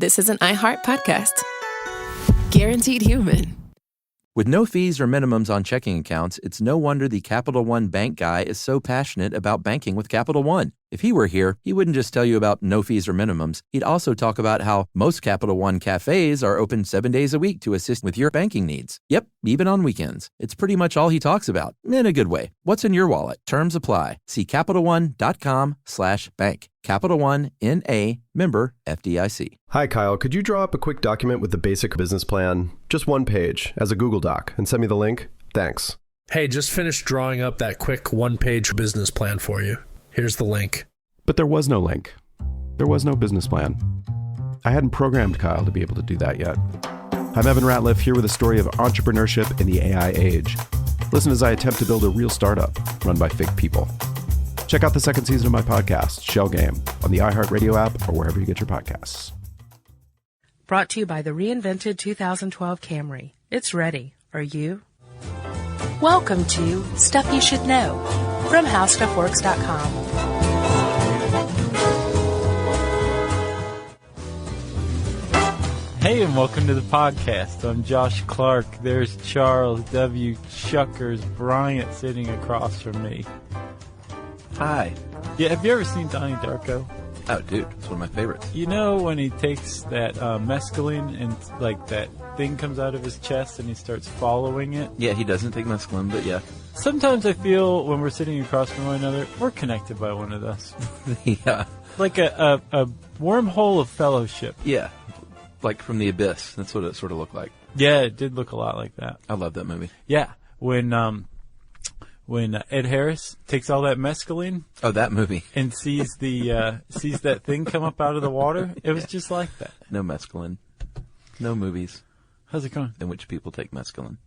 this is an iHeart podcast. Guaranteed human. With no fees or minimums on checking accounts, it's no wonder the Capital One bank guy is so passionate about banking with Capital One. If he were here, he wouldn't just tell you about no fees or minimums. He'd also talk about how most Capital One cafes are open 7 days a week to assist with your banking needs. Yep, even on weekends. It's pretty much all he talks about, in a good way. What's in your wallet? Terms apply. See CapitalOne.com/bank. Capital One, N.A., member FDIC. Hi, Kyle. Could you draw up a quick document with the basic business plan, just one page, as a Google Doc, and send me the link? Thanks. Hey, just finished drawing up that quick one-page business plan for you. Here's the link. But there was no link. There was no business plan. I hadn't programmed Kyle to be able to do that yet. I'm Evan Ratliff, here with a story of entrepreneurship in the AI age. Listen as I attempt to build a real startup run by fake people. Check out the second season of my podcast, Shell Game, on the iHeartRadio app or wherever you get your podcasts. Brought to you by the reinvented 2012 Camry. It's ready. Are you? Welcome to Stuff You Should Know from HowStuffWorks.com. Hey, and welcome to the podcast. I'm Josh Clark. There's Charles W. Chuckers Bryant sitting across from me. Hi. Yeah, have you ever seen Donnie Darko? Oh, dude, it's one of my favorites. You know when he takes that mescaline and like that thing comes out of his chest and he starts following it? Yeah, he doesn't take mescaline, but yeah. Sometimes I feel when we're sitting across from one another, we're connected by one of those. Yeah. Like a wormhole of fellowship. Yeah. Like from the abyss. That's what it sort of looked like. Yeah, it did look a lot like that. I love that movie. Yeah. When Ed Harris takes all that mescaline. Oh, that movie. And sees that thing come up out of the water. It was just like that. No mescaline. No movies. How's it going? In which people take mescaline.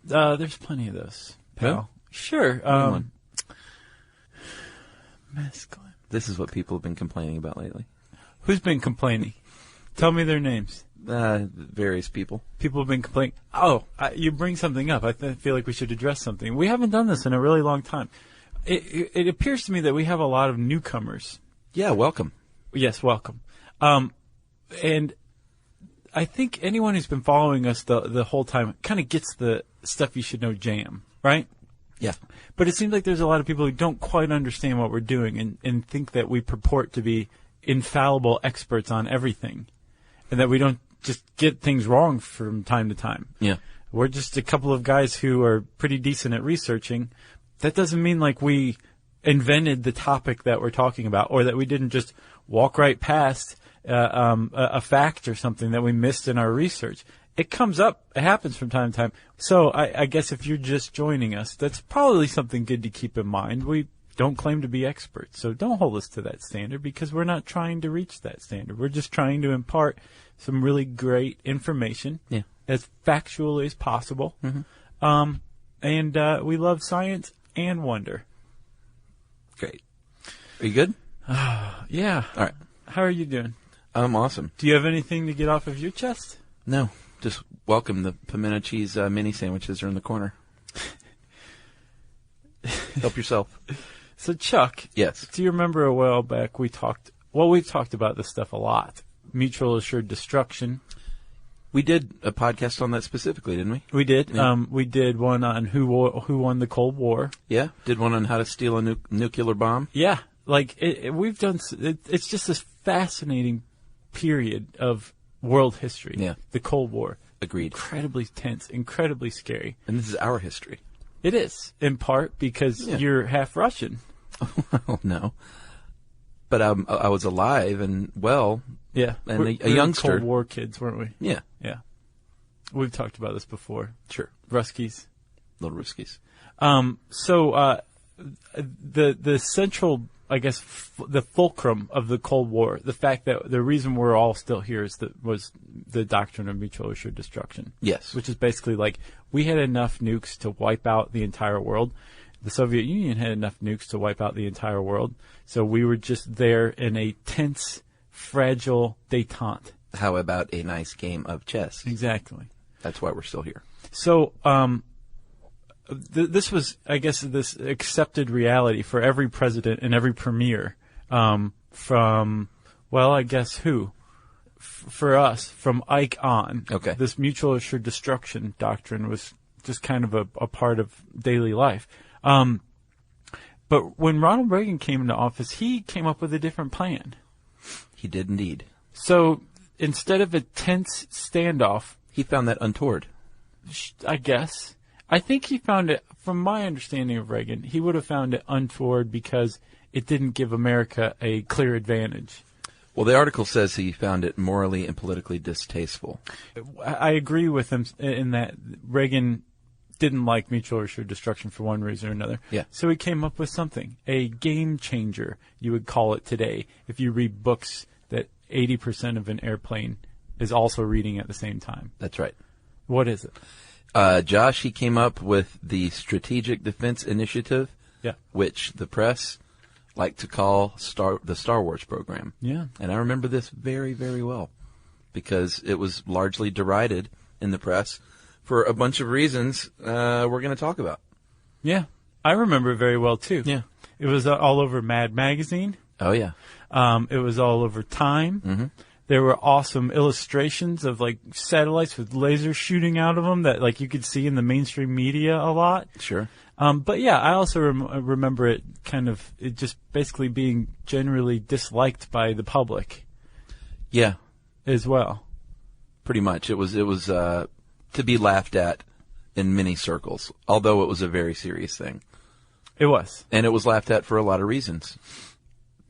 There's plenty of those, pal. Yeah? Sure. Mescaline. This is what people have been complaining about lately. Who's been complaining? Tell me their names. Various people. People have been complaining. Oh, you bring something up. I feel like we should address something. We haven't done this in a really long time. It appears to me that we have a lot of newcomers. Yeah, welcome. Yes, welcome. And I think anyone who's been following us the whole time kind of gets the Stuff You Should Know jam, right? Yeah. But it seems like there's a lot of people who don't quite understand what we're doing and think that we purport to be infallible experts on everything. And that we don't just get things wrong from time to time. Yeah. We're just a couple of guys who are pretty decent at researching. That doesn't mean like we invented the topic that we're talking about or that we didn't just walk right past a fact or something that we missed in our research. It comes up. It happens from time to time. So I guess if you're just joining us, that's probably something good to keep in mind. We don't claim to be experts, so don't hold us to that standard because we're not trying to reach that standard. We're just trying to impart some really great information as factually as possible. Mm-hmm. And we love science and wonder. Great. Are you good? Yeah. All right. How are you doing? I'm awesome. Do you have anything to get off of your chest? No. Just welcome. The pimento cheese mini sandwiches are in the corner. Help yourself. So, Chuck. Yes. Do you remember a while back we've talked about this stuff a lot. Mutual assured destruction. We did a podcast on that specifically, didn't we? We did. Yeah. We did one on who won the Cold War. Yeah. Did one on how to steal a nuclear bomb. Yeah. Like, we've done, it's just this fascinating period of world history. Yeah. The Cold War. Agreed. Incredibly tense, incredibly scary. And this is our history. It is, in part because you're half Russian. Oh, no. But I was alive and well. Yeah. And we a youngster. Cold War kids, weren't we? Yeah. Yeah. We've talked about this before. Sure. Ruskies. Little Ruskies. So the central, I guess, the fulcrum of the Cold War, the fact that the reason we're all still here was the doctrine of mutual assured destruction. Yes. Which is basically like we had enough nukes to wipe out the entire world. The Soviet Union had enough nukes to wipe out the entire world. So we were just there in a tense, fragile détente. How about a nice game of chess? Exactly. That's why we're still here. So this was, I guess, this accepted reality for every president and every premier from, well, I guess who? for us, from Ike on, Okay. this mutual assured destruction doctrine was just kind of a part of daily life. But when Ronald Reagan came into office, he came up with a different plan. He did indeed. So instead of a tense standoff, He found that untoward. I guess, I think he found it, from my understanding of Reagan, he would have found it untoward because it didn't give America a clear advantage. Well, the article says he found it morally and politically distasteful. I agree with him in that Reagan didn't like mutual assured destruction for one reason or another. Yeah. So he came up with something, a game changer, you would call it today, if you read books that 80% of an airplane is also reading at the same time. That's right. What is it? Josh, he came up with the Strategic Defense Initiative, Yeah. which the press like to call the Star Wars program. Yeah. And I remember this very, very well because it was largely derided in the press for a bunch of reasons we're going to talk about. Yeah. I remember it very well, too. Yeah. It was all over Mad Magazine. Oh, yeah. It was all over Time. Mm-hmm. There were awesome illustrations of like satellites with lasers shooting out of them that like you could see in the mainstream media a lot. Sure. But yeah, I also remember it it just basically being generally disliked by the public. Yeah. As well. Pretty much. It was to be laughed at in many circles, although it was a very serious thing. It was. And it was laughed at for a lot of reasons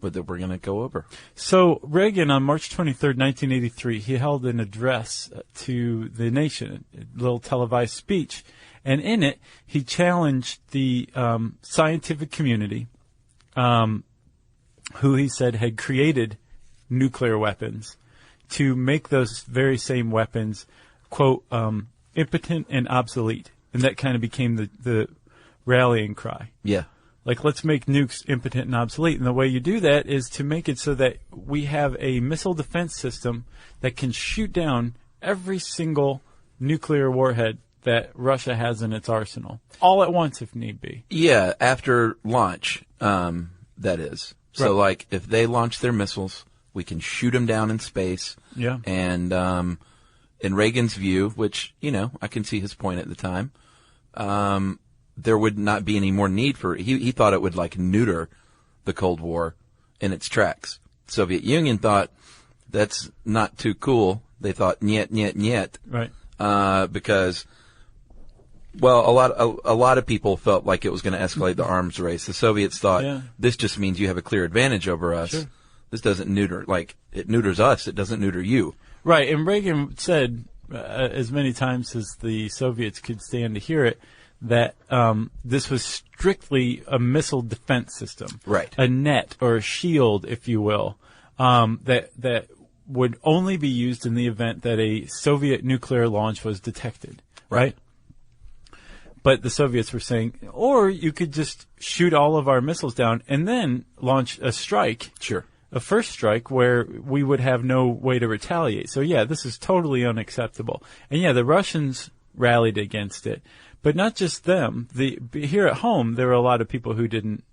that we're going to go over. So Reagan, on March 23rd, 1983, he held an address to the nation, a little televised speech. And in it, he challenged the scientific community, who he said had created nuclear weapons, to make those very same weapons, quote, impotent and obsolete. And that kind of became the rallying cry. Yeah. Like, let's make nukes impotent and obsolete. And the way you do that is to make it so that we have a missile defense system that can shoot down every single nuclear warhead that Russia has in its arsenal, all at once if need be. Yeah, after launch, that is. So, Right. like, if they launch their missiles, we can shoot them down in space. Yeah. And in Reagan's view, which, I can see his point at the time, there would not be any more need for it. He thought it would, like, neuter the Cold War in its tracks. Soviet Union thought that's not too cool. They thought, niet, niet, niet. Right. Because, well, a lot of people felt like it was going to escalate the arms race. The Soviets thought, this just means you have a clear advantage over us. Sure. This doesn't neuter, like, it neuters us. It doesn't neuter you. Right. And Reagan said, as many times as the Soviets could stand to hear it, that this was strictly a missile defense system. Right. A net or a shield, if you will, that would only be used in the event that a Soviet nuclear launch was detected. Right? But the Soviets were saying, or you could just shoot all of our missiles down and then launch a strike. Sure. A first strike where we would have no way to retaliate. So yeah, this is totally unacceptable. And yeah, the Russians rallied against it. But not just them. Here at home, there were a lot of people who didn't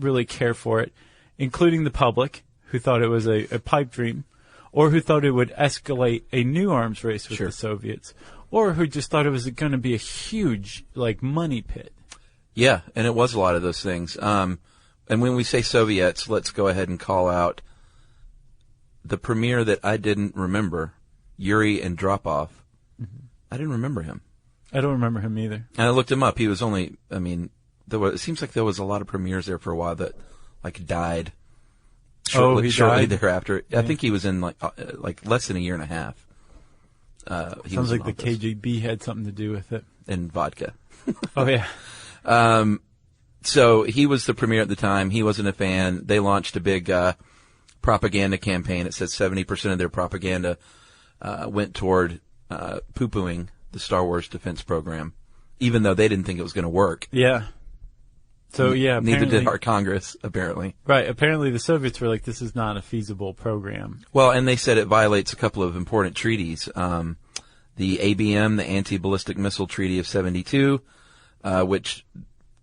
really care for it, including the public, who thought it was a pipe dream, or who thought it would escalate a new arms race with the Soviets, or who just thought it was going to be a huge, like, money pit. Yeah, and it was a lot of those things. And when we say Soviets, let's go ahead and call out the premier that I didn't remember, Yuri Andropov. Mm-hmm. I didn't remember him. I don't remember him either. And I looked him up. He was only, it seems like there was a lot of premiers there for a while that, like, died shortly died? thereafter. Yeah. I think he was in, like less than a year and a half. Sounds like the KGB had something to do with it. And vodka. Oh, yeah. So he was the premier at the time. He wasn't a fan. They launched a big propaganda campaign. It says 70% of their propaganda went toward poo-pooing the Star Wars defense program, even though they didn't think it was going to work. Yeah. So, yeah. Neither did our Congress, apparently. Right. Apparently the Soviets were like, this is not a feasible program. Well, and they said it violates a couple of important treaties. The ABM, the Anti-Ballistic Missile Treaty of 72, which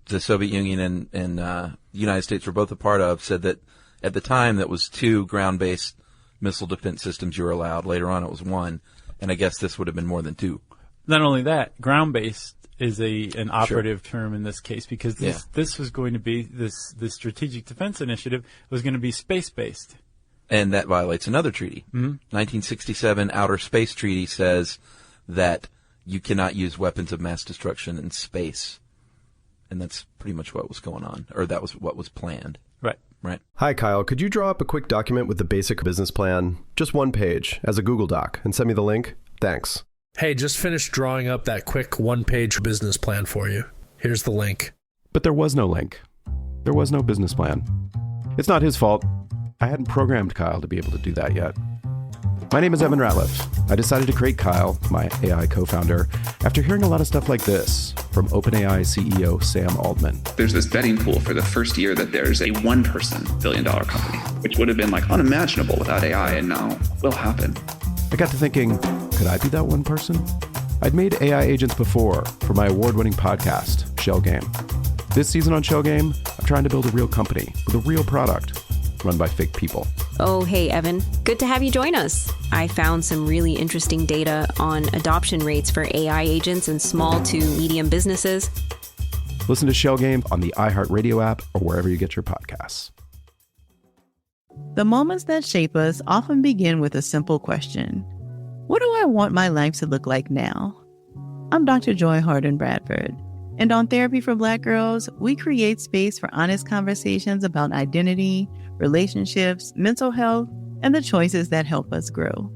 the Soviet Union and the United States were both a part of, said that at the time that was two ground-based missile defense systems you were allowed. Later on, it was 1. And I guess this would have been more than 2. Not only that, ground-based is an operative term in this case, because this was going to be, this Strategic Defense Initiative was going to be space-based. And that violates another treaty. 1967 Outer Space Treaty says that you cannot use weapons of mass destruction in space. And that's pretty much what was going on, or that was what was planned. Right. Hi, Kyle. Could you draw up a quick document with the basic business plan? Just 1 page as a Google Doc and send me the link? Thanks. Hey, just finished drawing up that quick 1-page business plan for you. Here's the link. But there was no link. There was no business plan. It's not his fault. I hadn't programmed Kyle to be able to do that yet. My name is Evan Ratliff. I decided to create Kyle, my AI co-founder, after hearing a lot of stuff like this from OpenAI CEO Sam Altman. There's this betting pool for the first year that there's a one-person billion-dollar company, which would have been like unimaginable without AI, and now will happen. I got to thinking, could I be that one person? I'd made AI agents before for my award-winning podcast, Shell Game. This season on Shell Game, I'm trying to build a real company with a real product run by fake people. Oh, hey, Evan. Good to have you join us. I found some really interesting data on adoption rates for AI agents in small to medium businesses. Listen to Shell Game on the iHeartRadio app or wherever you get your podcasts. The moments that shape us often begin with a simple question. What do I want my life to look like now? I'm Dr. Joy Harden Bradford, and on Therapy for Black Girls, we create space for honest conversations about identity, relationships, mental health, and the choices that help us grow.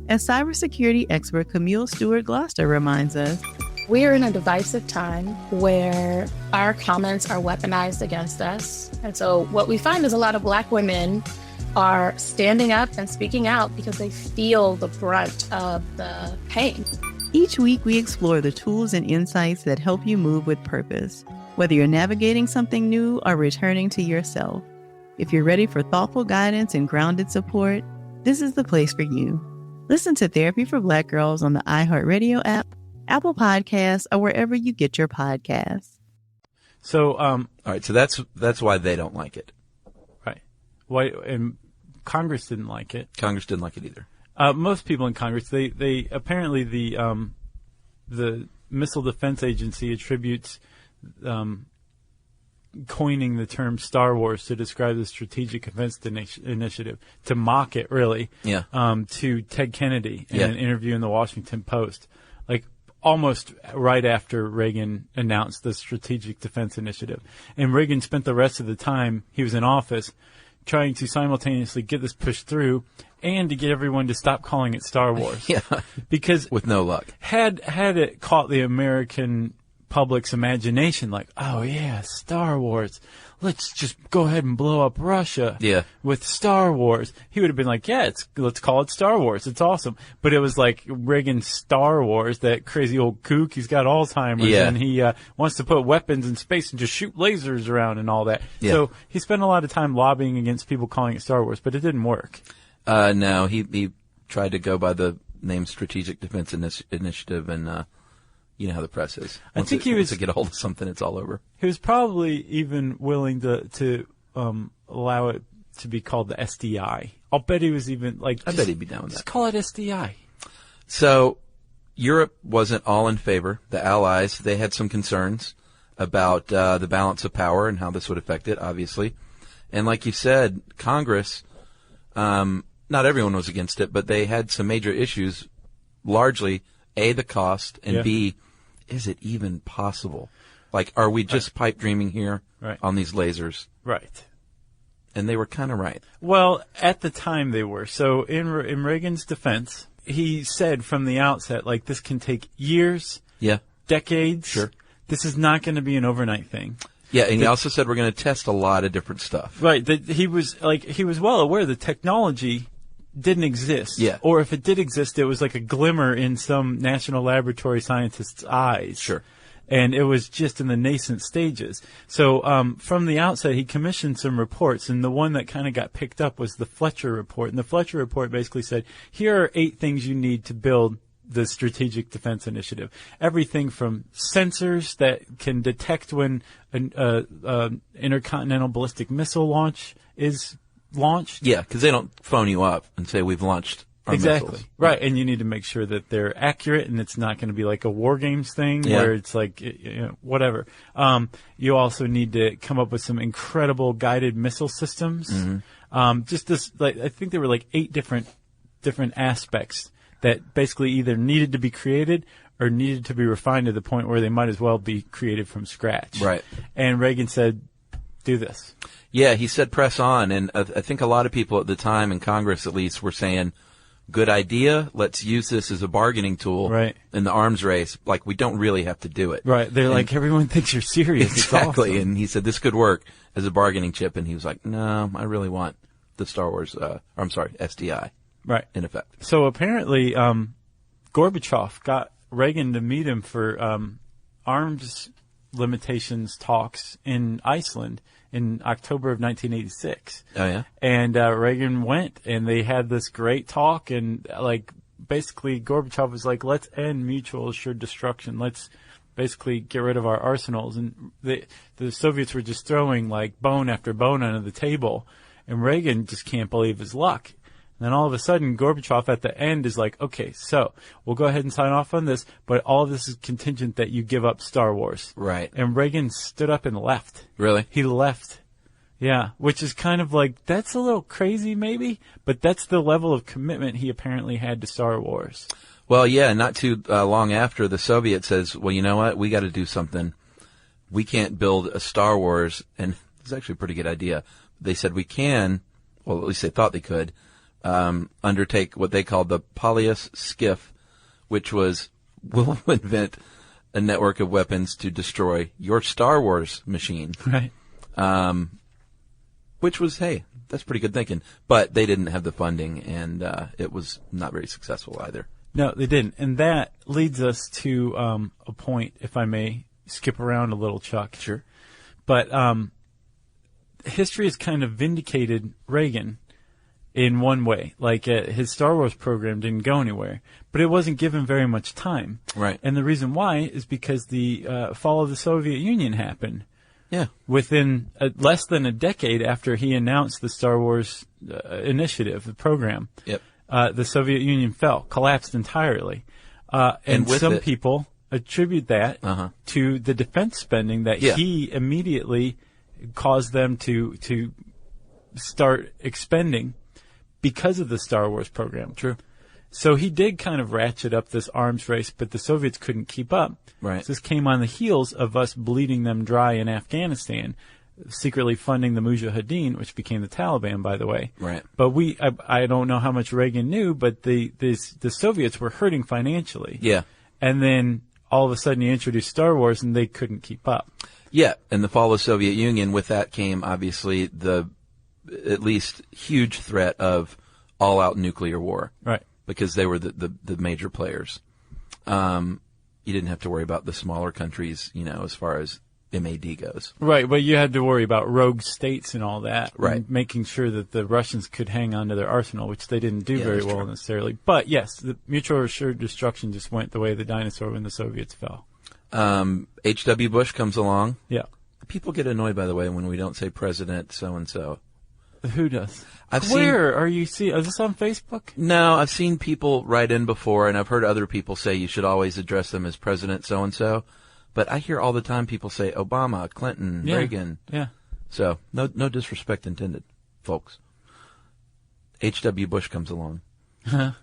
As cybersecurity expert Camille Stewart-Gloucester reminds us, we're in a divisive time where our comments are weaponized against us. And so what we find is a lot of Black women are standing up and speaking out because they feel the brunt of the pain. Each week, we explore the tools and insights that help you move with purpose, whether you're navigating something new or returning to yourself. If you're ready for thoughtful guidance and grounded support, this is the place for you. Listen to Therapy for Black Girls on the iHeartRadio app, Apple Podcasts, or wherever you get your podcasts. So, all right. So that's why they don't like it. Right. Why? And Congress didn't like it. Congress didn't like it either. Most people in Congress, they apparently the Missile Defense Agency attributes coining the term Star Wars to describe the Strategic Defense Initiative, to mock it, really, to Ted Kennedy in an interview in the Washington Post, like almost right after Reagan announced the Strategic Defense Initiative. And Reagan spent the rest of the time he was in office trying to simultaneously get this pushed through and to get everyone to stop calling it Star Wars. Because with no luck. Had it caught the American public's imagination, like, oh yeah, Star Wars, let's just go ahead and blow up Russia with Star Wars, he would have been like, let's call it Star Wars, it's awesome. But it was like Reagan's Star Wars, that crazy old kook, he's got Alzheimer's, and he wants to put weapons in space and just shoot lasers around and all that. So he spent a lot of time lobbying against people calling it Star Wars, but it didn't work. No, he tried to go by the name Strategic Defense Initiative, and you know how the press is. Once to get a hold of something, it's all over. He was probably even willing to allow it to be called the SDI. I'll bet he was even like, I bet he'd be down with that. Just call it SDI. So Europe wasn't all in favor. The Allies, they had some concerns about the balance of power and how this would affect it, obviously. And like you said, Congress, not everyone was against it, but they had some major issues, largely, A, the cost, and B, is it even possible? Like, are we just pipe dreaming here on these lasers? Right. And they were kind of right. Well, at the time they were. So in Reagan's defense, he said from the outset, like, this can take years, decades. Sure. This is not going to be an overnight thing. Yeah, and he also said we're going to test a lot of different stuff. Right. He was well aware the technology didn't exist. Yeah. Or if it did exist, it was like a glimmer in some national laboratory scientist's eyes. Sure. And it was just in the nascent stages. So from the outset, he commissioned some reports, and the one that kind of got picked up was the Fletcher report. And the Fletcher report basically said, here are 8 things you need to build the Strategic Defense Initiative. Everything from sensors that can detect when an intercontinental ballistic missile launch is launched. Yeah, because they don't phone you up and say we've launched our missiles. Right, and you need to make sure that they're accurate and it's not going to be like a war games thing where it's like, whatever. You also need to come up with some incredible guided missile systems. Just this, I think there were 8 different aspects that basically either needed to be created or needed to be refined to the point where they might as well be created from scratch. Right. And Reagan said, do this. Yeah, he said press on, and I think a lot of people at the time, in Congress at least, were saying, good idea, let's use this as a bargaining tool in the arms race. Like, we don't really have to do it. Right. They're like, everyone thinks you're serious. Exactly. It's awesome. And he said this could work as a bargaining chip, and he was like, no, I really want the Star Wars, SDI. Right. In effect. So apparently, Gorbachev got Reagan to meet him for arms limitations talks in Iceland in October of 1986. Oh, yeah? And Reagan went, and they had this great talk, and basically Gorbachev was like, let's end mutual assured destruction. Let's basically get rid of our arsenals. And the Soviets were just throwing bone after bone under the table, and Reagan just can't believe his luck. And then all of a sudden, Gorbachev at the end is like, okay, so we'll go ahead and sign off on this, but all of this is contingent that you give up Star Wars. Right. And Reagan stood up and left. Really? He left. Yeah, which is kind of that's a little crazy maybe, but that's the level of commitment he apparently had to Star Wars. Well, yeah, not too long after, the Soviet says, well, you know what, we got to do something. We can't build a Star Wars, and it's actually a pretty good idea. They said we can, well, at least they thought they could, undertake what they called the Polyus skiff, which was, we'll invent a network of weapons to destroy your Star Wars machine. Right. Which was, hey, that's pretty good thinking. But they didn't have the funding, and it was not very successful either. No, they didn't. And that leads us to a point, if I may skip around a little, Chuck. Sure. But history has kind of vindicated Reagan in one way. His Star Wars program didn't go anywhere, but it wasn't given very much time. Right. And the reason why is because the fall of the Soviet Union happened. Yeah. Within less than a decade after he announced the Star Wars initiative, the program. Yep. The Soviet Union collapsed entirely. And some people attribute that to the defense spending that he immediately caused them to start expending because of the Star Wars program. True. So he did kind of ratchet up this arms race, but the Soviets couldn't keep up. Right. So this came on the heels of us bleeding them dry in Afghanistan, secretly funding the Mujahideen, which became the Taliban, by the way. Right. But I don't know how much Reagan knew, but the Soviets were hurting financially. Yeah. And then all of a sudden he introduced Star Wars and they couldn't keep up. Yeah. And the fall of the Soviet Union, with that came obviously the at least huge threat of all-out nuclear war. Right. Because they were the major players. You didn't have to worry about the smaller countries, as far as MAD goes. Right, but you had to worry about rogue states and all that. Right. And making sure that the Russians could hang on to their arsenal, which they didn't do very well true. necessarily. But yes, the mutual assured destruction just went the way of the dinosaur when the Soviets fell. H.W. Bush comes along. Yeah. People get annoyed, by the way, when we don't say President so-and-so. Who does? Where are you seeing? Is this on Facebook? No, I've seen people write in before, and I've heard other people say you should always address them as President so-and-so. But I hear all the time people say Obama, Clinton, Reagan. Yeah. So, no disrespect intended, folks. H.W. Bush comes along.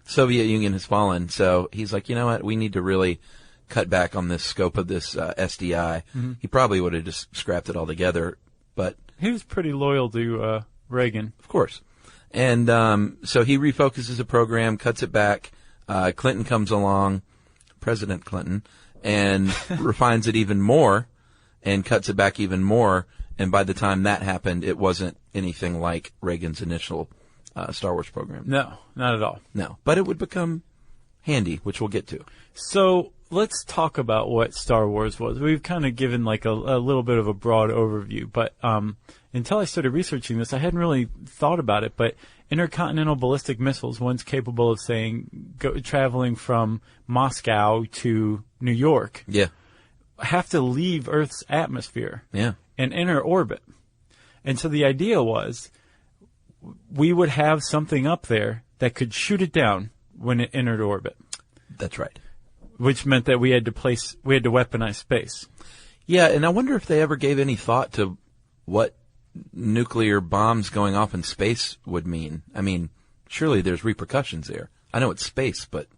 Soviet Union has fallen, so he's like, you know what, we need to really cut back on this scope of this SDI. Mm-hmm. He probably would have just scrapped it all together, but... He was pretty loyal to Reagan. Of course. And so he refocuses the program, cuts it back. Clinton comes along, President Clinton, and refines it even more and cuts it back even more. And by the time that happened, it wasn't anything like Reagan's initial Star Wars program. No, not at all. No, but it would become handy, which we'll get to. So let's talk about what Star Wars was. We've kind of given a little bit of a broad overview, but until I started researching this, I hadn't really thought about it. But intercontinental ballistic missiles, one's capable of traveling from Moscow to New York, have to leave Earth's atmosphere and enter orbit. And so the idea was, we would have something up there that could shoot it down when it entered orbit. That's right. Which meant that we had to weaponize space. Yeah, and I wonder if they ever gave any thought to what nuclear bombs going off in space would mean. I mean, surely there's repercussions there. I know it's space, but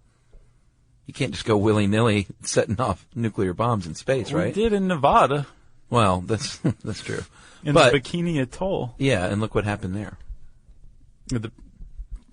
you can't just go willy-nilly setting off nuclear bombs in space, right? We did in Nevada. Well, that's true. In the Bikini Atoll. Yeah, and look what happened there.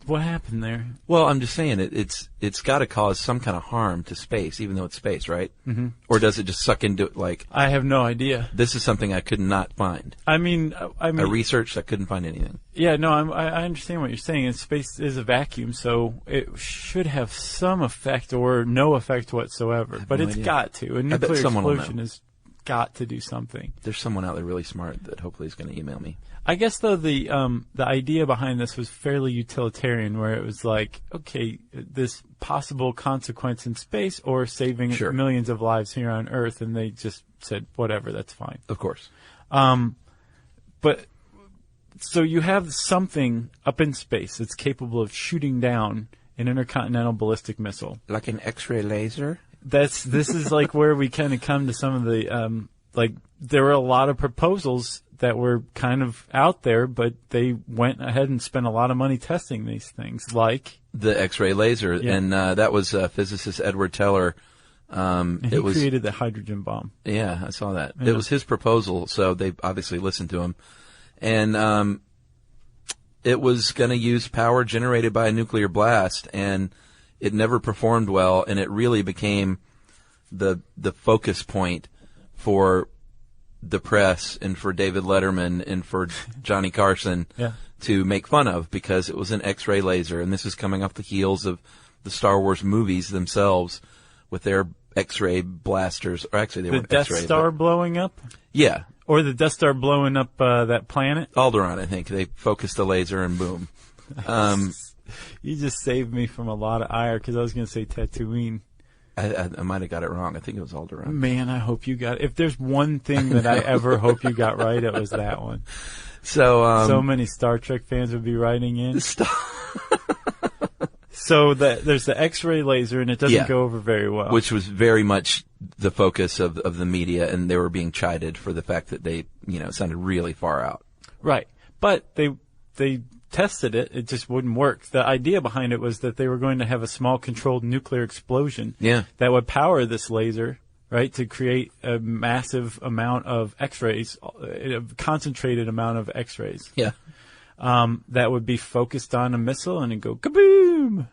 What happened there? Well, I'm just saying it's got to cause some kind of harm to space, even though it's space, right? Mm-hmm. Or does it just suck into it like... I have no idea. This is something I could not find. I mean, I researched, I couldn't find anything. Yeah, no, I understand what you're saying. And space is a vacuum, so it should have some effect or no effect whatsoever. But it's got to. A nuclear explosion has got to do something. There's someone out there really smart that hopefully is going to email me. I guess, though, the idea behind this was fairly utilitarian, where it was like, okay, this possible consequence in space or saving millions of lives here on Earth, and they just said, whatever, that's fine. Of course. But so you have something up in space that's capable of shooting down an intercontinental ballistic missile. Like an X-ray laser? This is like where we kind of come to some of the, there were a lot of proposals that were kind of out there, but they went ahead and spent a lot of money testing these things, like the X-ray laser, and that was physicist Edward Teller. And he created the hydrogen bomb. Yeah, I saw that. Yeah. It was his proposal, so they obviously listened to him, and it was going to use power generated by a nuclear blast, and it never performed well, and it really became the focus point for the press and for David Letterman and for Johnny Carson to make fun of, because it was an X-ray laser. And this is coming off the heels of the Star Wars movies themselves with their X-ray blasters. Or actually, they weren't X-ray. The Death Star blowing up? Yeah. Or the Death Star blowing up that planet? Alderaan, I think. They focused the laser and boom. You just saved me from a lot of ire, because I was going to say Tatooine. I might have got it wrong. I think it was Alderaan. Man, I hope you got it. If there's one thing that I ever hope you got right, it was that one. So many Star Trek fans would be writing in. So there's the X-ray laser, and it doesn't go over very well. Which was very much the focus of the media, and they were being chided for the fact that they, sounded really far out. Right. But they tested it, it just wouldn't work. The idea behind it was that they were going to have a small controlled nuclear explosion that would power this laser, right, to create a massive amount of X-rays, a concentrated amount of X-rays. Yeah. That would be focused on a missile and it'd go kaboom!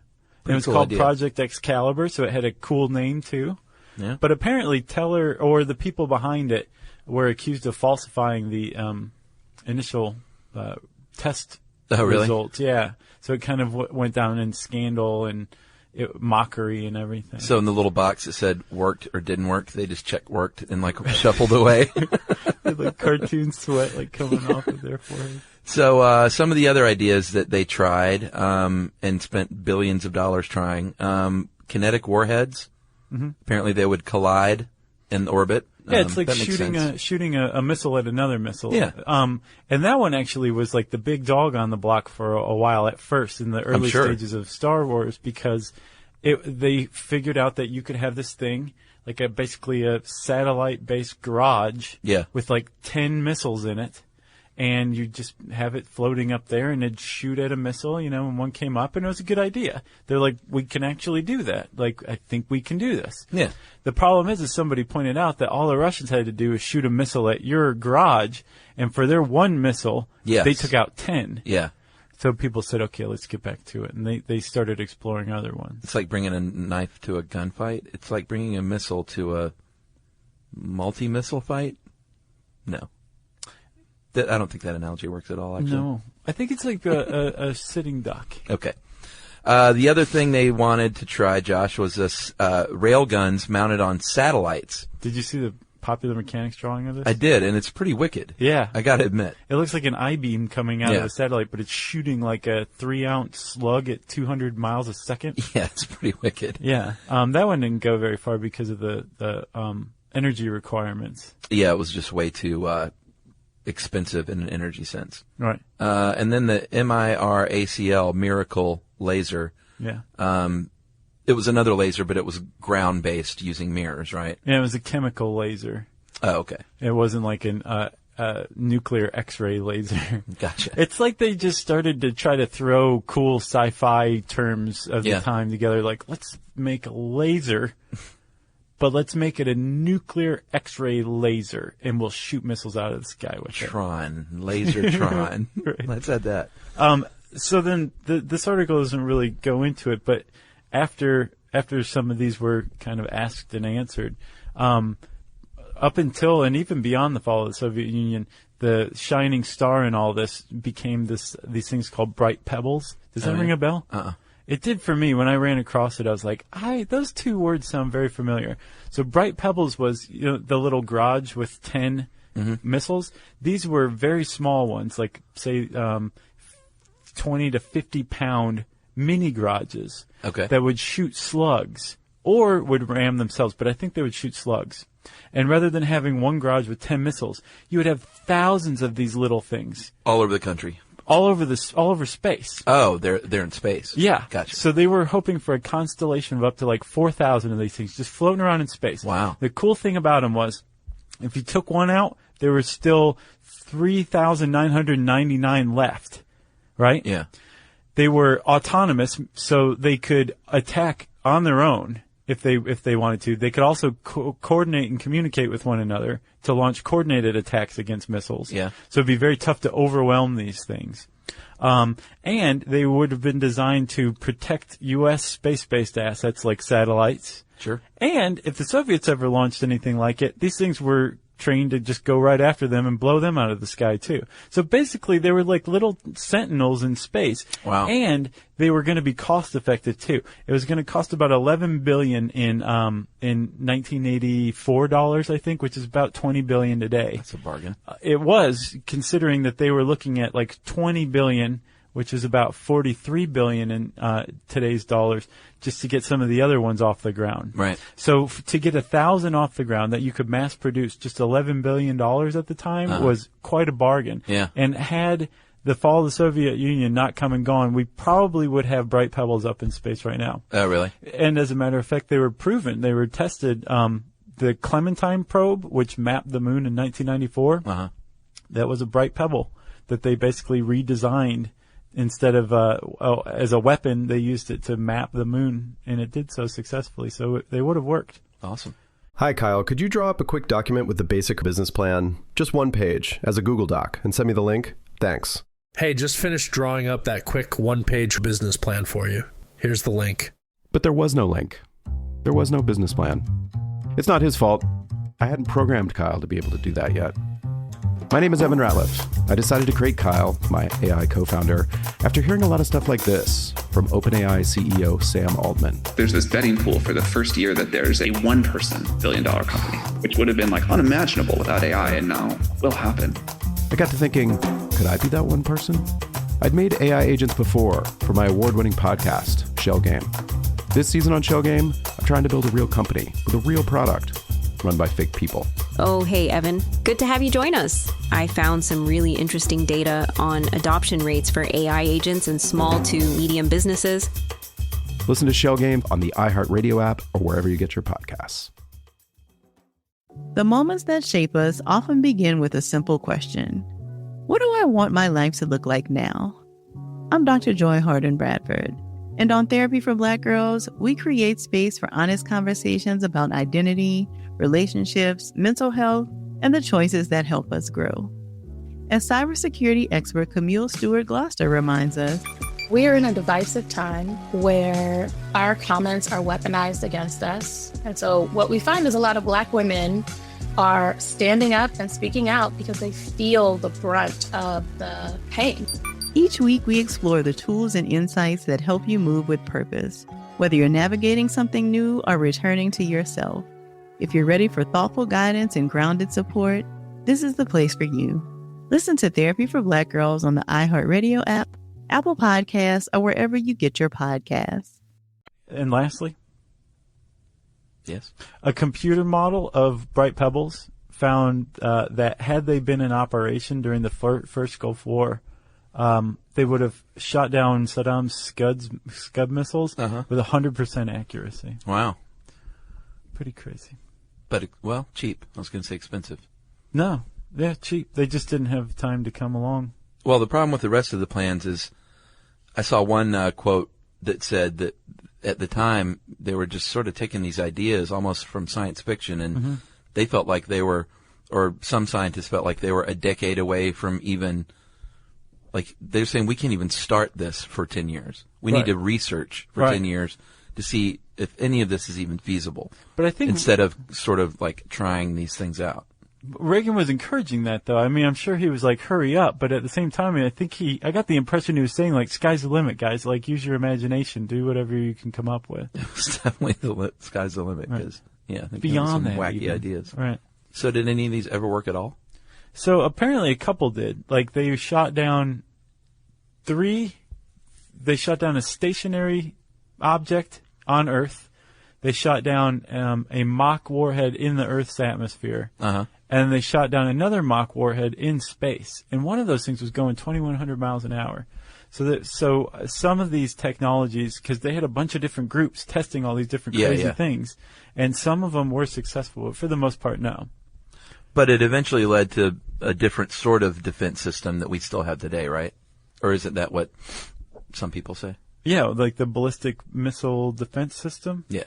It was called Project Excalibur, so it had a cool name too. Yeah. But apparently Teller, or the people behind it, were accused of falsifying the initial test results. Yeah. So it kind of went down in scandal and mockery and everything. So in the little box it said worked or didn't work, they just checked worked and shuffled away. Like cartoon sweat coming off of their forehead. So some of the other ideas that they tried and spent billions of dollars trying, kinetic warheads. Mm-hmm. Apparently they would collide in orbit. Yeah, it's like shooting a missile at another missile. Yeah. And that one actually was like the big dog on the block for a while at first in the early stages of Star Wars, because they figured out that you could have this thing, like basically a satellite-based garage with 10 missiles in it. And you just have it floating up there, and it'd shoot at a missile, and one came up, and it was a good idea. They're like, we can actually do that. I think we can do this. Yeah. The problem is somebody pointed out that all the Russians had to do is shoot a missile at your garage, and for their one missile, they took out 10. Yeah. So people said, okay, let's get back to it. And they started exploring other ones. It's like bringing a knife to a gunfight. It's like bringing a missile to a multi-missile fight. No. I don't think that analogy works at all, actually. No. I think it's like a sitting duck. Okay. The other thing they wanted to try, Josh, was this rail guns mounted on satellites. Did you see the Popular Mechanics drawing of this? I did, and it's pretty wicked. Yeah. I got to admit. It looks like an I-beam coming out of a satellite, but it's shooting like a 3-ounce slug at 200 miles a second. Yeah, it's pretty wicked. Yeah. That one didn't go very far because of the energy requirements. Yeah, it was just way too expensive in an energy sense. Right. And then the MIRACL, Miracle Laser. Yeah. It was another laser, but it was ground-based using mirrors, right? Yeah, it was a chemical laser. Oh, okay. It wasn't like a nuclear X-ray laser. Gotcha. It's like they just started to try to throw cool sci-fi terms of the time together. Like, let's make a laser, but let's make it a nuclear X-ray laser, and we'll shoot missiles out of the sky with Tron. Laser Tron. Right. Let's add that. So then this article doesn't really go into it, but after some of these were kind of asked and answered, up until and even beyond the fall of the Soviet Union, the shining star in all this became these things called bright pebbles. Does that ring a bell? It did for me. When I ran across it, I was like, those two words sound very familiar. So bright pebbles was, the little garage with 10 missiles. These were very small ones, like say 20 to 50 pound mini garages that would shoot slugs or would ram themselves, but I think they would shoot slugs. And rather than having one garage with 10 missiles, you would have thousands of these little things all over the country, all over space. Oh, they're in space. Yeah, gotcha. So they were hoping for a constellation of up to like 4,000 of these things just floating around in space. Wow. The cool thing about them was, if you took one out, there were still 3,999 left. Right? Yeah. They were autonomous, so they could attack on their own if they wanted to. They could also coordinate and communicate with one another to launch coordinated attacks against missiles. Yeah. So it'd be very tough to overwhelm these things. And they would have been designed to protect U.S. space-based assets like satellites. Sure. And if the Soviets ever launched anything like it, these things were trained to just go right after them and blow them out of the sky too. So basically they were like little sentinels in space. Wow. And they were going to be cost effective too. It was going to cost about $11 billion in 1984 dollars, I think, which is about $20 billion today. That's a bargain. It was, considering that they were looking at like $20 billion, which is about $43 billion in today's dollars, just to get some of the other ones off the ground. Right. So to get 1,000 off the ground that you could mass produce, just $11 billion at the time, was quite a bargain. Yeah. And had the fall of the Soviet Union not come and gone, we probably would have bright pebbles up in space right now. Oh, really? And as a matter of fact, they were proven. They were tested. The Clementine probe, which mapped the moon in 1994, that was a bright pebble that they basically redesigned. Instead of as a weapon, they used it to map the moon, and it did so successfully. So they would have worked. Awesome. Hi, Kyle. Could you draw up a quick document with the basic business plan, just one page, as a Google Doc, and send me the link? Thanks. Hey, just finished drawing up that quick one-page business plan for you. Here's the link. But there was no link. There was no business plan. It's not his fault. I hadn't programmed Kyle to be able to do that yet. My name is Evan Ratliff. I decided to create Kyle, my AI co-founder, after hearing a lot of stuff like this from OpenAI CEO Sam Altman. There's this betting pool for the first year that there's a one-person billion-dollar company, which would have been like unimaginable without AI, and now will happen. I got to thinking, could I be that one person? I'd made AI agents before for my award-winning podcast, Shell Game. This season on Shell Game, I'm trying to build a real company with a real product run by fake people. Oh, hey, Evan. Good to have you join us. I found some really interesting data on adoption rates for AI agents in small to medium businesses. Listen to Shell Game on the iHeartRadio app or wherever you get your podcasts. The moments that shape us often begin with a simple question. What do I want my life to look like now? I'm Dr. Joy Harden Bradford, and on Therapy for Black Girls, we create space for honest conversations about identity, relationships, mental health, and the choices that help us grow. As cybersecurity expert Camille Stewart-Gloucester reminds us, we are in a divisive time where our comments are weaponized against us. And so what we find is a lot of Black women are standing up and speaking out because they feel the brunt of the pain. Each week we explore the tools and insights that help you move with purpose, whether you're navigating something new or returning to yourself. If you're ready for thoughtful guidance and grounded support, this is the place for you. Listen to Therapy for Black Girls on the iHeartRadio app, Apple Podcasts, or wherever you get your podcasts. And lastly, yes, a computer model of bright pebbles found that had they been in operation during the first Gulf War, they would have shot down Saddam's Scud missiles with 100% accuracy. Wow. Pretty crazy. But, well, cheap. I was going to say expensive. No. Yeah, cheap. They just didn't have time to come along. Well, the problem with the rest of the plans is I saw one quote that said that at the time they were just sort of taking these ideas almost from science fiction, and they felt like they were, or some scientists felt like they were a decade away from even, like they're saying we can't even start this for 10 years. We need to research for 10 years to see if any of this is even feasible. But I think instead of sort of like trying these things out. Reagan was encouraging that, though. I mean, I'm sure he was like, hurry up. But at the same time, I think I got the impression he was saying, like, sky's the limit, guys. Like, use your imagination. Do whatever you can come up with. It's definitely sky's the limit. Because, I think beyond some that, wacky even. Ideas. Right. So did any of these ever work at all? So apparently a couple did. Like, they shot down 3. They shot down a stationary object on Earth. They shot down a mock warhead in the Earth's atmosphere. And they shot down another mock warhead in space. And one of those things was going 2,100 miles an hour. So some of these technologies, because they had a bunch of different groups testing all these different crazy things, and some of them were successful, but for the most part, no. But it eventually led to a different sort of defense system that we still have today, right? Or isn't that what some people say? Yeah, like the ballistic missile defense system. Yeah.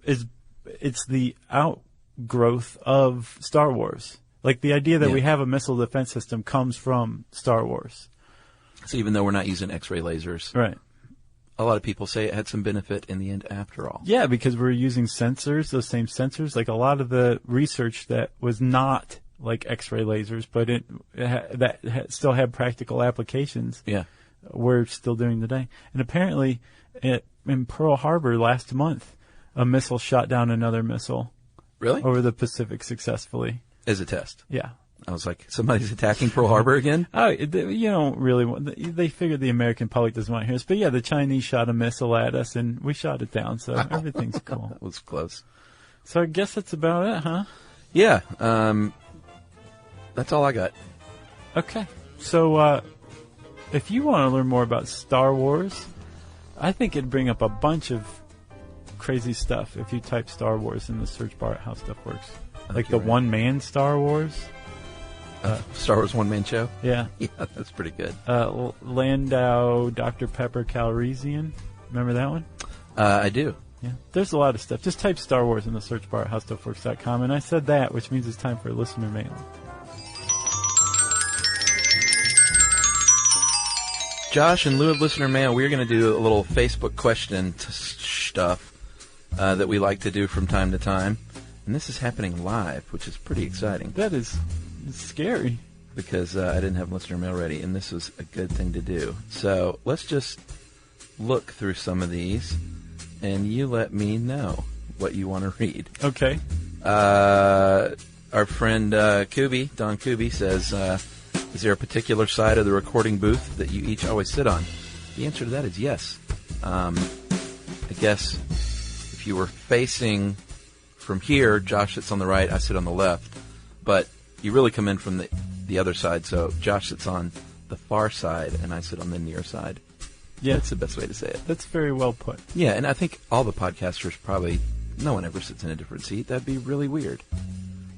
It's the outgrowth of Star Wars. Like the idea that we have a missile defense system comes from Star Wars. So even though we're not using X-ray lasers, right? A lot of people say it had some benefit in the end after all. Yeah, because we're using sensors, those same sensors. Like a lot of the research that was not like X-ray lasers, but still had practical applications. Yeah, we're still doing today. And apparently, in Pearl Harbor last month, a missile shot down another missile. Really? Over the Pacific successfully. As a test? Yeah. I was like, somebody's attacking Pearl Harbor again? Oh, you don't really want... They figured the American public doesn't want to hear this. But yeah, the Chinese shot a missile at us, and we shot it down, so everything's cool. That was close. So I guess that's about it, huh? Yeah. That's all I got. Okay. So if you want to learn more about Star Wars, I think it'd bring up a bunch of crazy stuff if you type Star Wars in the search bar at How Stuff Works. Like the one-man Star Wars. Star Wars one-man show? Yeah. Yeah, that's pretty good. Landau, Dr. Pepper, Calrissian. Remember that one? I do. Yeah. There's a lot of stuff. Just type Star Wars in the search bar at HowStuffWorks.com. And I said that, which means it's time for a listener mail. Josh, in lieu of listener mail, we're going to do a little Facebook question stuff that we like to do from time to time. And this is happening live, which is pretty exciting. That is scary. Because I didn't have listener mail ready, and this was a good thing to do. So let's just look through some of these, and you let me know what you want to read. Okay. Our friend Kubi, Don Kubi, says, is there a particular side of the recording booth that you each always sit on? The answer to that is yes. I guess if you were facing from here, Josh sits on the right, I sit on the left. But you really come in from the other side, so Josh sits on the far side, and I sit on the near side. Yeah. That's the best way to say it. That's very well put. Yeah, and I think all the podcasters probably, no one ever sits in a different seat. That'd be really weird.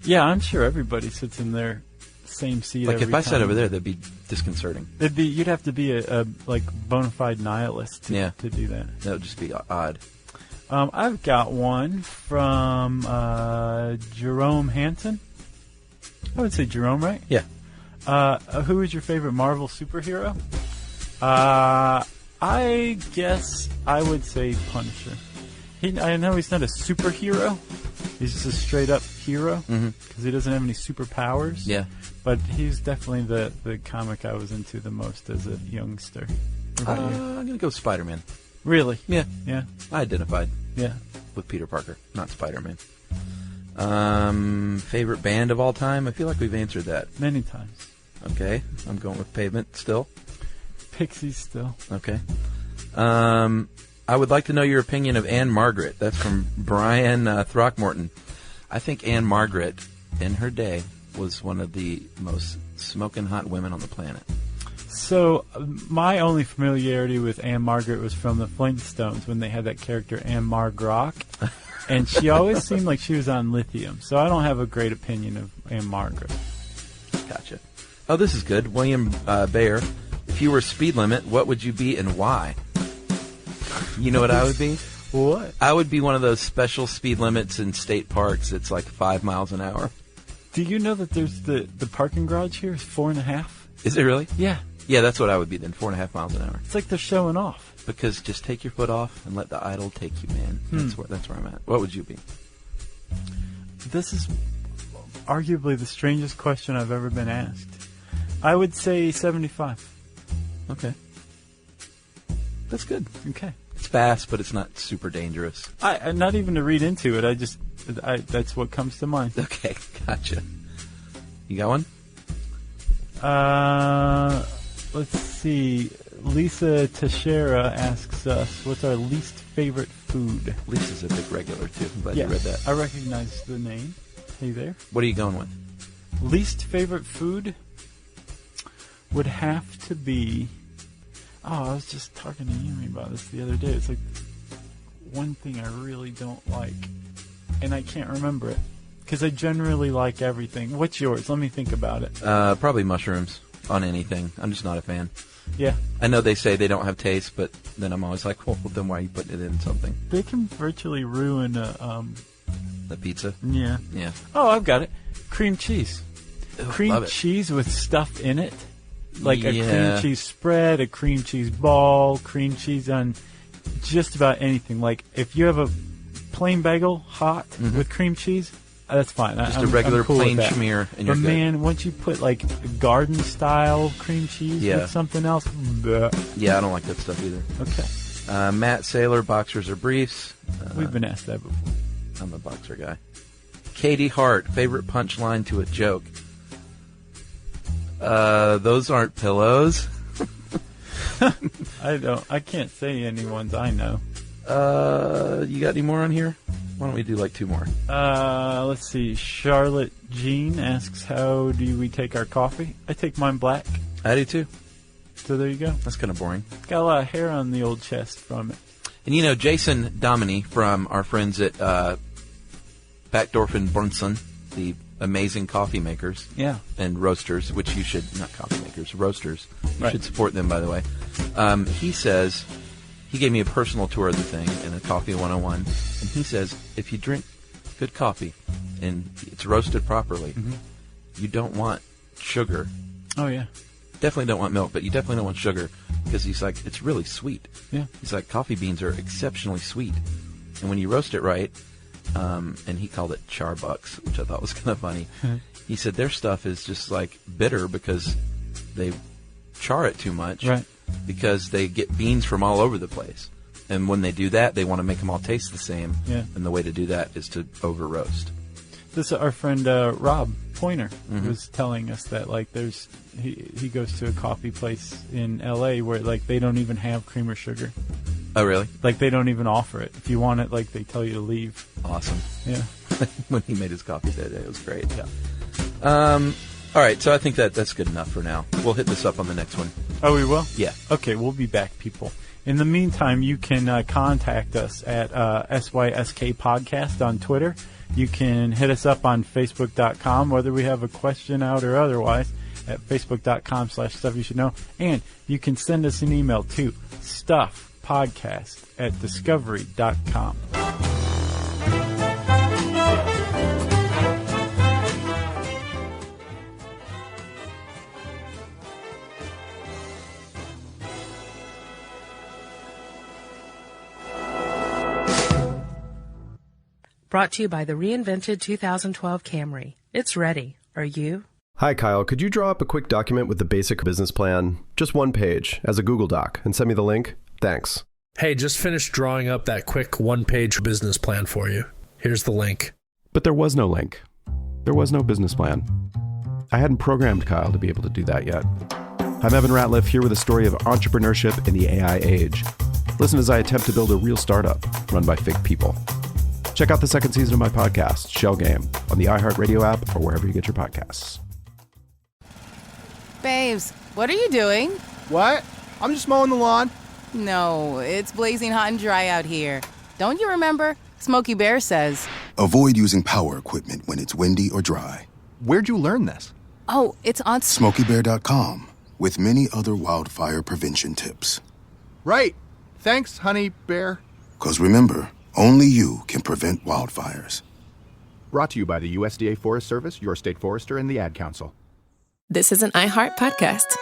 Yeah, I'm sure everybody sits in their same seat every time. Like if I sat over there, that'd be disconcerting. You'd have to be a like bona fide nihilist to do that. That would just be odd. I've got one from Jerome Hansen. I would say Jerome, right? Yeah. Who is your favorite Marvel superhero? I guess I would say Punisher. I know he's not a superhero. He's just a straight-up hero because he doesn't have any superpowers. Yeah. But he's definitely the comic I was into the most as a youngster. I'm going to go Spider-Man. Really? Yeah. Yeah. I identified. Yeah. With Peter Parker, not Spider-Man. Favorite band of all time? I feel like we've answered that. Many times. Okay. I'm going with Pavement still. Pixies still. Okay. I would like to know your opinion of Anne Margaret. That's from Brian Throckmorton. I think Anne Margaret in her day, was one of the most smoking hot women on the planet. So my only familiarity with Anne Margaret was from the Flintstones when they had that character Anne Margrock, and she always seemed like she was on lithium. So I don't have a great opinion of Anne Margaret. Gotcha. Oh, this is good. William Bayer. If you were speed limit, what would you be and why? You know what I would be? What? I would be one of those special speed limits in state parks. It's like 5 miles an hour. Do you know that there's the parking garage here is 4.5? Is it really? Yeah. Yeah, that's what I would be then, 4.5 miles an hour. It's like they're showing off. Because just take your foot off and let the idol take you, man. That's where I'm at. What would you be? This is arguably the strangest question I've ever been asked. I would say 75. Okay. That's good. Okay. It's fast, but it's not super dangerous. I not even to read into it. That's what comes to mind. Okay, gotcha. You got one? Let's see. Lisa Teixeira asks us, what's our least favorite food? Lisa's a big regular, too. I'm glad yes, you read that. I recognize the name. Hey there. What are you going with? Least favorite food would have to be... Oh, I was just talking to Yumi about this the other day. It's like one thing I really don't like, and I can't remember it, because I generally like everything. What's yours? Let me think about it. Probably mushrooms on anything. I'm just not a fan. Yeah. I know they say they don't have taste, but then I'm always like, well, then why are you putting it in something? They can virtually ruin the pizza? Yeah. Yeah. Oh, I've got it. Cream cheese. Ugh, Cream cheese with stuff in it. Like a cream cheese spread, a cream cheese ball, cream cheese on just about anything. Like if you have a plain bagel hot with cream cheese, that's fine. Just a regular cool plain schmear, and you're good. Man, once you put like garden style cream cheese with something else, bleh. Yeah, I don't like that stuff either. Okay. Matt Saylor, boxers or briefs? We've been asked that before. I'm a boxer guy. Katie Hart, favorite punchline to a joke? Those aren't pillows. I can't say any ones I know. You got any more on here? Why don't we do like 2 more? Let's see. Charlotte Jean asks, how do we take our coffee? I take mine black. I do too. So there you go. That's kind of boring. Got a lot of hair on the old chest from it. And you know, Jason Dominy from our friends at Backdorf and Brunson, the amazing coffee makers and roasters, which you should, not coffee makers, roasters. You should support them, by the way. He says, he gave me a personal tour of the thing in a Coffee 101, and he says, if you drink good coffee and it's roasted properly, you don't want sugar. Oh, yeah. Definitely don't want milk, but you definitely don't want sugar, because he's like, it's really sweet. Yeah. He's like, coffee beans are exceptionally sweet. And when you roast it right, and he called it charbucks, which I thought was kind of funny. He said their stuff is just like bitter because they char it too much, because they get beans from all over the place. And when they do that, they want to make them all taste the same. Yeah. And the way to do that is to over roast. This our friend Rob Pointer was telling us that like he goes to a coffee place in L.A. where like they don't even have cream or sugar. Oh, really? Like, they don't even offer it. If you want it, like, they tell you to leave. Awesome. Yeah. When he made his coffee that day, it was great. Yeah. All right, so I think that's good enough for now. We'll hit this up on the next one. Oh, we will? Yeah. Okay, we'll be back, people. In the meantime, you can contact us at SYSK Podcast on Twitter. You can hit us up on Facebook.com, whether we have a question out or otherwise, at Facebook.com/StuffYouShouldKnow. And you can send us an email to stuffpodcast@discovery.com. Brought to you by the reinvented 2012 Camry. It's ready. Are you? Hi, Kyle. Could you draw up a quick document with the basic business plan? Just one page, as a Google Doc, and send me the link? Thanks. Hey, just finished drawing up that quick one-page business plan for you. Here's the link. But there was no link. There was no business plan. I hadn't programmed Kyle to be able to do that yet. I'm Evan Ratliff, here with a story of entrepreneurship in the AI age. Listen as I attempt to build a real startup run by fake people. Check out the second season of my podcast, Shell Game, on the iHeartRadio app or wherever you get your podcasts. Babes, what are you doing? What? I'm just mowing the lawn. No, it's blazing hot and dry out here. Don't you remember? Smokey Bear says, avoid using power equipment when it's windy or dry. Where'd you learn this? Oh, it's on SmokeyBear.com, with many other wildfire prevention tips. Right. Thanks, honey bear. 'Cause remember, only you can prevent wildfires. Brought to you by the USDA Forest Service, your state forester, and the Ad Council. This is an iHeart podcast.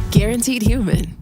Guaranteed Human.